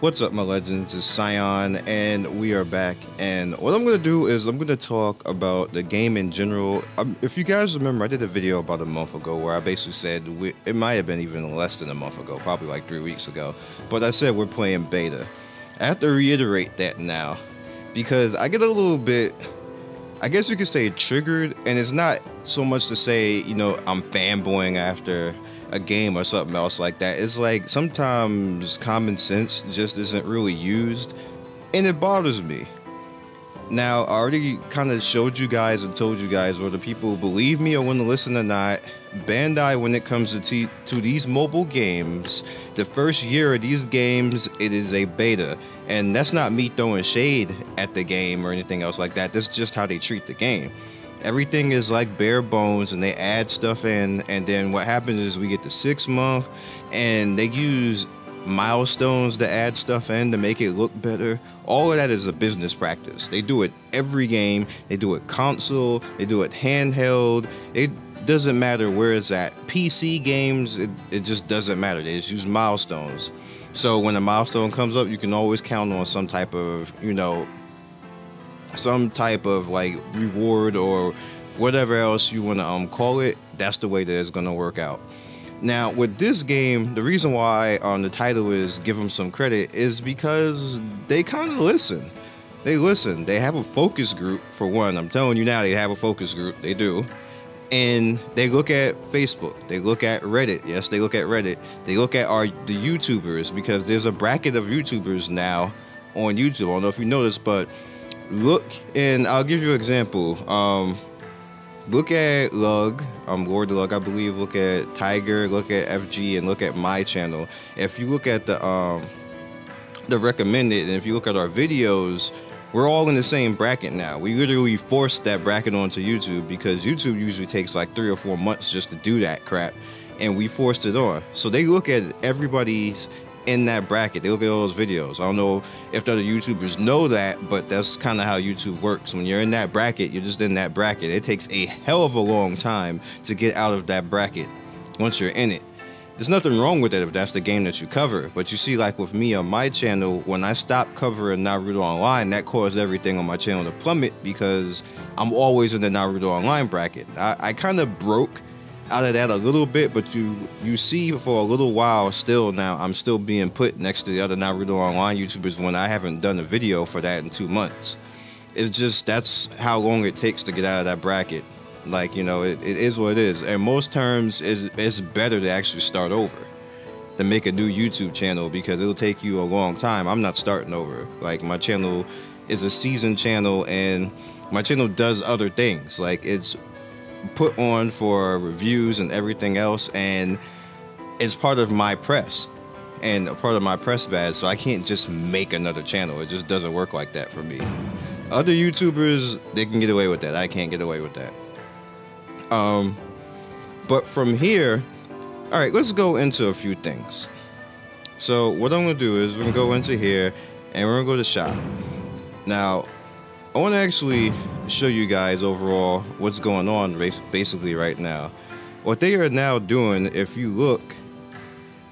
What's up, my legends? It's Scion, and we are back. And what I'm going to do is I'm going to talk about the game in general. If you guys remember, I did a video about a month ago where I basically said, it might have been even less than a month ago, probably like 3 weeks ago, but I said we're playing beta. I have to reiterate that now, because I get a little bit, I guess you could say, triggered, and it's not so much to say, you know, I'm fanboying after a game or something else like that. It's like sometimes common sense just isn't really used, and it bothers me. Now, I already kind of showed you guys and told you guys whether people believe me or want to listen or not. Bandai, when it comes to these mobile games, the first year of these games, it is a beta. And that's not me throwing shade at the game or anything else like that. That's just how they treat the game. Everything is like bare bones, and they add stuff in, and then what happens is we get the 6 month, and they use milestones to add stuff in to make it look better. All of that is a business practice. They do it every game. They do it console, they do it handheld. It doesn't matter where it's at. PC games, it just doesn't matter. They just use milestones. So when a milestone comes up, you can always count on some type of, you know, some type of like reward or whatever else you want to call it. That's the way that it's going to work out. Now with this game, the reason why the title is Give Them Some Credit is because they kind of listen. They listen. They have a focus group, for one. I'm telling you now, they have a focus group. They do. And they look at Facebook, they look at Reddit. Yes, they look at Reddit. They look at the YouTubers, because there's a bracket of YouTubers now on YouTube. I don't know if you noticed, but look, and I'll give you an example. Look at Lug, Lord Lug, I believe. Look at Tiger, look at FG, and look at my channel. If you look at the recommended, and if you look at our videos, we're all in the same bracket now. We literally forced that bracket onto YouTube, because YouTube usually takes like 3 or 4 months just to do that crap, and we forced it on. So they look at everybody's in that bracket. They look at all those videos. I don't know if the other YouTubers know that, but that's kind of how YouTube works. When you're in that bracket, you're just in that bracket. It takes a hell of a long time to get out of that bracket once you're in it. There's nothing wrong with it if that's the game that you cover, but you see, like with me on my channel, when I stopped covering Naruto Online, that caused everything on my channel to plummet, because I'm always in the Naruto Online bracket. I kind of broke out of that a little bit, but you see, for a little while still now, I'm still being put next to the other Naruto Online YouTubers when I haven't done a video for that in 2 months. It's just, that's how long it takes to get out of that bracket. Like, you know, it is what it is. And most terms, it's better to actually start over than make a new YouTube channel, because it'll take you a long time. I'm not starting over. Like, my channel is a seasoned channel, and my channel does other things. Like, it's put on for reviews and everything else, and it's part of my press and a part of my press badge, so I can't just make another channel. It just doesn't work like that for me. Other YouTubers, they can get away with that. I can't get away with that. But from here, all right, let's go into a few things. So what I'm gonna do is we're gonna go into here, and we're gonna go to shop. Now, I want to actually show you guys overall what's going on basically right now. What they are now doing, if you look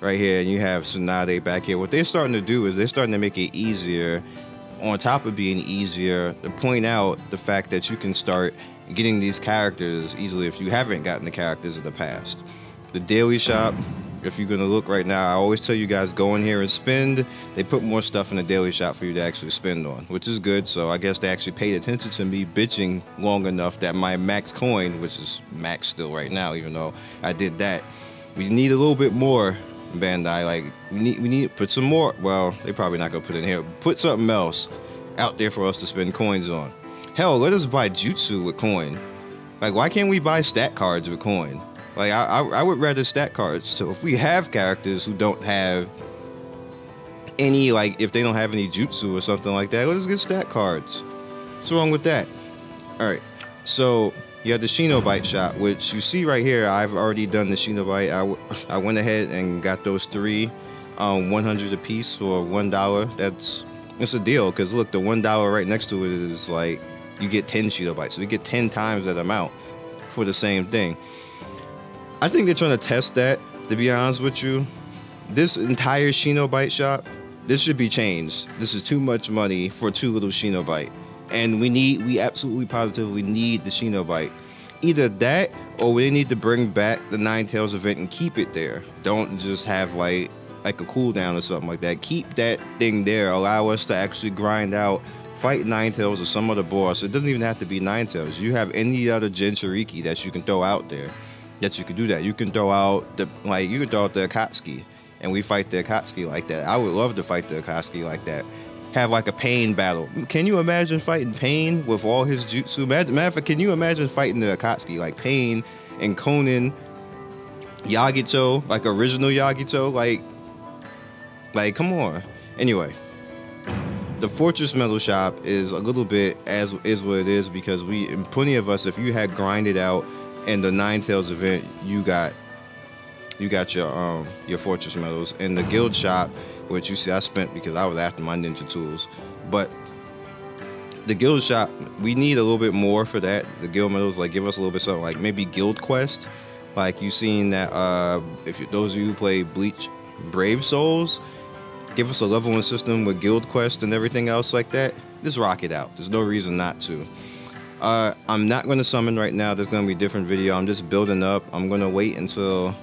right here, and you have Tsunade back here, what they're starting to do is they're starting to make it easier, on top of being easier, to point out the fact that you can start getting these characters easily if you haven't gotten the characters in the past. The daily shop, if you're gonna look right now, I always tell you guys, go in here and spend. They put more stuff in the daily shop for you to actually spend on, which is good. So I guess they actually paid attention to me bitching long enough that my max coin, which is max still right now, even though I did that, we need a little bit more, Bandai. Like, we need to put some more. Well, they're probably not gonna put it in here. Put something else out there for us to spend coins on. Hell, let us buy jutsu with coin. Like, why can't we buy stat cards with coin? Like, I would rather stat cards. So if we have characters who don't have any, like, if they don't have any jutsu or something like that, let us get stat cards. What's wrong with that? Alright, so you have the shinobite shop, which you see right here. I've already done the shinobite. I went ahead and got those 3, 100 a piece for $1. It's a deal, because look, the $1 right next to it is like you get 10 shinobites. So you get 10 times that amount for the same thing. I think they're trying to test that, to be honest with you. This entire shinobite shop, this should be changed. This is too much money for too little shinobite. And we absolutely positively need the shinobite. Either that, or we need to bring back the Nine Tails event and keep it there. Don't just have like a cooldown or something like that. Keep that thing there. Allow us to actually grind out, fight Nine Tails or some other boss. It doesn't even have to be Nine Tails. You have any other Jinchuriki that you can throw out there. Yes, you can do that. You can throw out the Akatsuki, and we fight the Akatsuki like that. I would love to fight the Akatsuki like that. Have like a Pain battle. Can you imagine fighting Pain with all his jutsu? Matter of fact, can you imagine fighting the Akatsuki like Pain and Conan, Yagito, like original Yagito? Like come on. Anyway, the Fortress Metal Shop is a little bit is what it is, because plenty of us, if you had grinded out in the Nine Tails event, you got your Fortress Metals. And the Guild Shop, which you see I spent because I was after my ninja tools, but the Guild Shop, we need a little bit more for that. The Guild Metals, like, give us a little bit something, like maybe Guild Quest, like you seen that. Those of you who play Bleach Brave Souls, give us a leveling system with Guild Quest and everything else like that. Just rock it out. There's no reason not to. I'm not going to summon right now. There's going to be a different video. I'm just building up. I'm going to wait until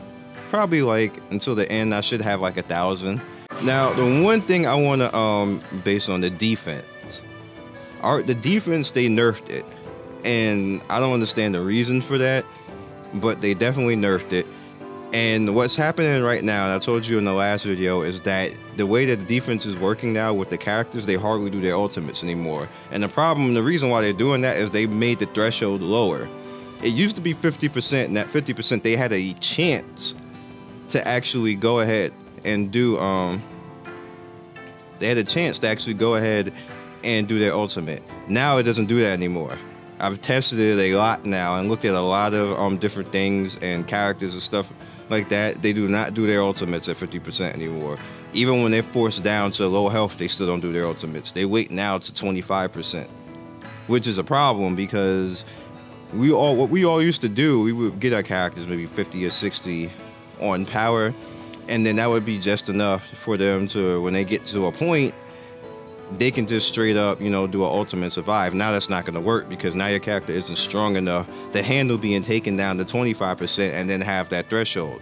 the end. I should have like 1,000. Now, the one thing I want to base on the defense. The defense, they nerfed it, and I don't understand the reason for that, but they definitely nerfed it. And what's happening right now, and I told you in the last video, is that the way that the defense is working now with the characters, they hardly do their ultimates anymore. And the reason why they're doing that is they made the threshold lower. It used to be 50%, and that 50% they had a chance to actually go ahead and do they had a chance to actually go ahead and do their ultimate. Now it doesn't do that anymore. I've tested it a lot now and looked at a lot of different things and characters and stuff like that. They do not do their ultimates at 50% anymore. Even when they're forced down to low health, they still don't do their ultimates. They wait now to 25%, which is a problem, because what we all used to do, we would get our characters maybe 50 or 60 on power, and then that would be just enough for them to, when they get to a point, they can just straight up, do an ultimate survive. Now that's not going to work, because now your character isn't strong enough to handle being taken down to 25% and then have that threshold.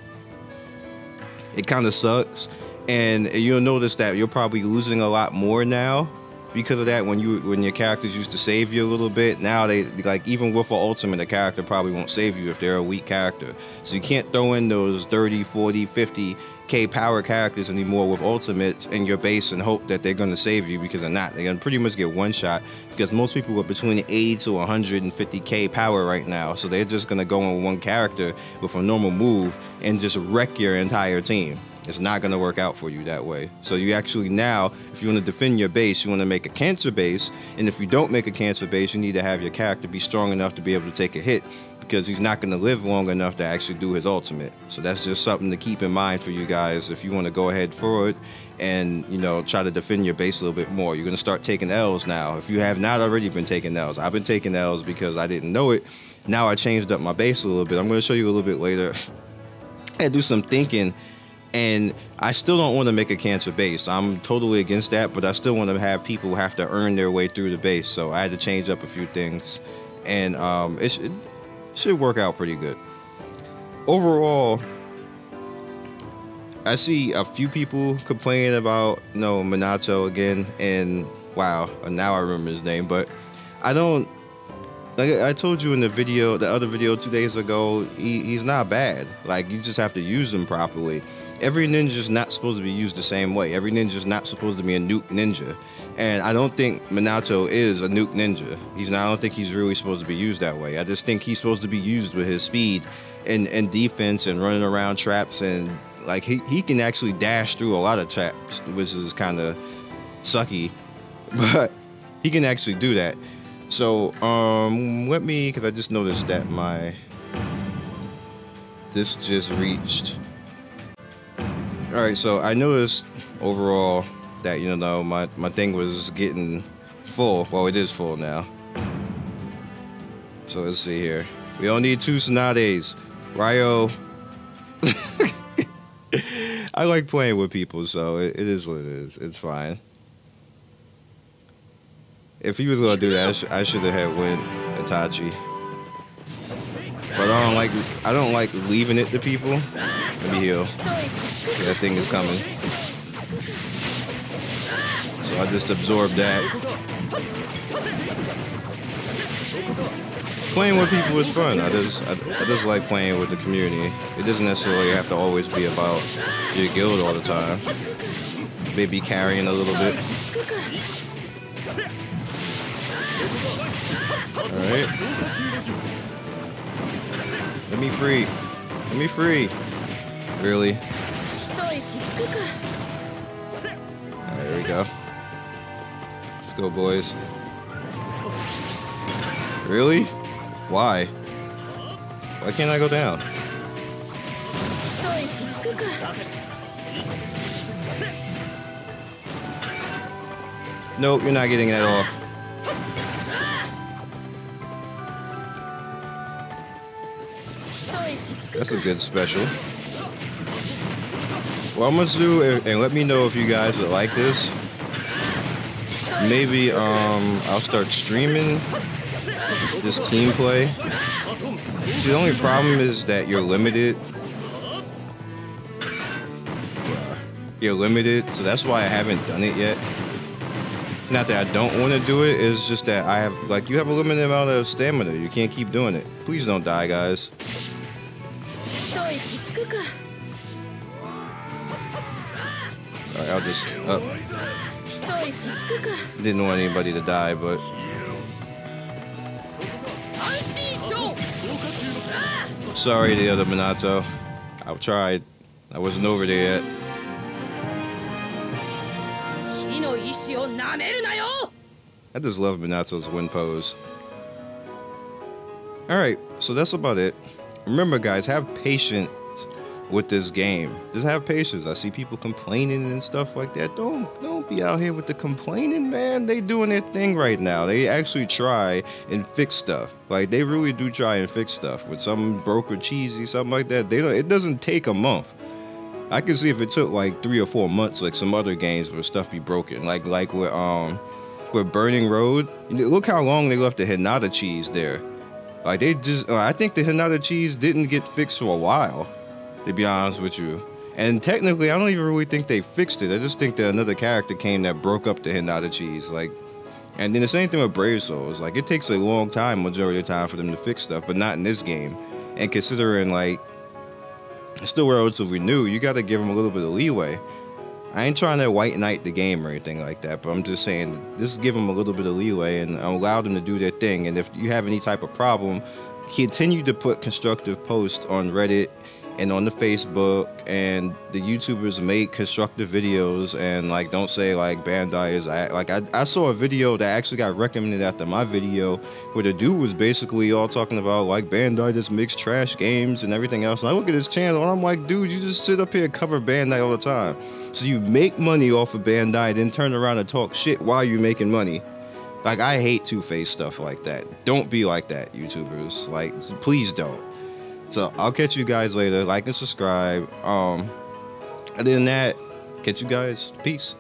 It kind of sucks, and you'll notice that you're probably losing a lot more now because of that. When your characters used to save you a little bit, now they, like, even with an ultimate, the character probably won't save you if they're a weak character. So you can't throw in those 30, 40, 50k power characters anymore with ultimates in your base and hope that they're going to save you, because they're not. They're going to pretty much get one shot, because most people are between 80 to 150k power right now. So they're just going to go on one character with a normal move and just wreck your entire team. It's not going to work out for you that way. So you actually now, if you want to defend your base, you want to make a cancer base. And if you don't make a cancer base, you need to have your character be strong enough to be able to take a hit, because he's not going to live long enough to actually do his ultimate. So that's just something to keep in mind for you guys if you want to go ahead forward and, try to defend your base a little bit more. You're going to start taking L's now. If you have not already been taking L's, I've been taking L's because I didn't know it. Now I changed up my base a little bit. I'm going to show you a little bit later. I had to do some thinking, and I still don't want to make a cancer base. I'm totally against that, but I still want to have people have to earn their way through the base. So I had to change up a few things, and it should work out pretty good. Overall, I see a few people complaining about Minato again, and wow, now I remember his name, but I don't. Like I told you in the other video 2 days ago, he's not bad. Like, you just have to use him properly. Every ninja's not supposed to be used the same way. Every ninja's not supposed to be a nuke ninja. And I don't think Minato is a nuke ninja. I don't think he's really supposed to be used that way. I just think he's supposed to be used with his speed and defense and running around traps, and like he can actually dash through a lot of traps, which is kind of sucky, but he can actually do that. So because I just noticed that this just reached. All right, so I noticed overall that my thing was getting full. Well, it is full now. So let's see here. We don't need 2 Tsunade's. Ryo. I like playing with people, so it is what it is. It's fine. If he was gonna do that, I should have had win Itachi. But I don't like leaving it to people. Let me heal. That thing is coming. So I just absorbed that. Playing with people is fun. I just like playing with the community. It doesn't necessarily have to always be about your guild all the time. Maybe carrying a little bit. Alright. Let me free. Let me free. Really? Alright, there we go. Let's go, boys. Really? Why? Why can't I go down? Nope, you're not getting that off. That's a good special. What I'm gonna do, and let me know if you guys would like this. Maybe I'll start streaming this team play. See, the only problem is that you're limited. You're limited, so that's why I haven't done it yet. Not that I don't want to do it, it's just that I have, like, you have a limited amount of stamina. You can't keep doing it. Please don't die, guys. Alright, I'll just up. Didn't want anybody to die, but sorry, the other Minato. I've tried. I wasn't over there yet. I just love Minato's win pose. Alright, so that's about it. Remember, guys, have patience with this game. Just have patience. I see people complaining and stuff like that. Don't be out here with the complaining, man. They doing their thing right now. They actually try and fix stuff. Like, they really do try and fix stuff. With something broke or cheesy, something like that, it doesn't take a month. I can see if it took like 3 or 4 months, like some other games where stuff be broken. Like with Burning Road. Look how long they left the Hinata cheese there. Like, they just, I think the Hinata cheese didn't get fixed for a while, to be honest with you. And technically, I don't even really think they fixed it. I just think that another character came that broke up the Hinata cheese. Like, and then the same thing with Brave Souls. Like, it takes a long time, majority of the time, for them to fix stuff, but not in this game. And considering, like, it's still relatively new, you got to give them a little bit of leeway. I ain't trying to white knight the game or anything like that, but I'm just saying, just give them a little bit of leeway and allow them to do their thing. And if you have any type of problem, continue to put constructive posts on Reddit and on the Facebook, and the YouTubers make constructive videos, and like, don't say like Bandai is like, I saw a video that actually got recommended after my video where the dude was basically all talking about like Bandai just makes trash games and everything else. And I look at his channel and I'm like, dude, you just sit up here and cover Bandai all the time. So you make money off of Bandai, then turn around and talk shit while you're making money. Like, I hate two-faced stuff like that. Don't be like that, YouTubers. Like, please don't. So I'll catch you guys later. Like and subscribe. Other than that, catch you guys. Peace.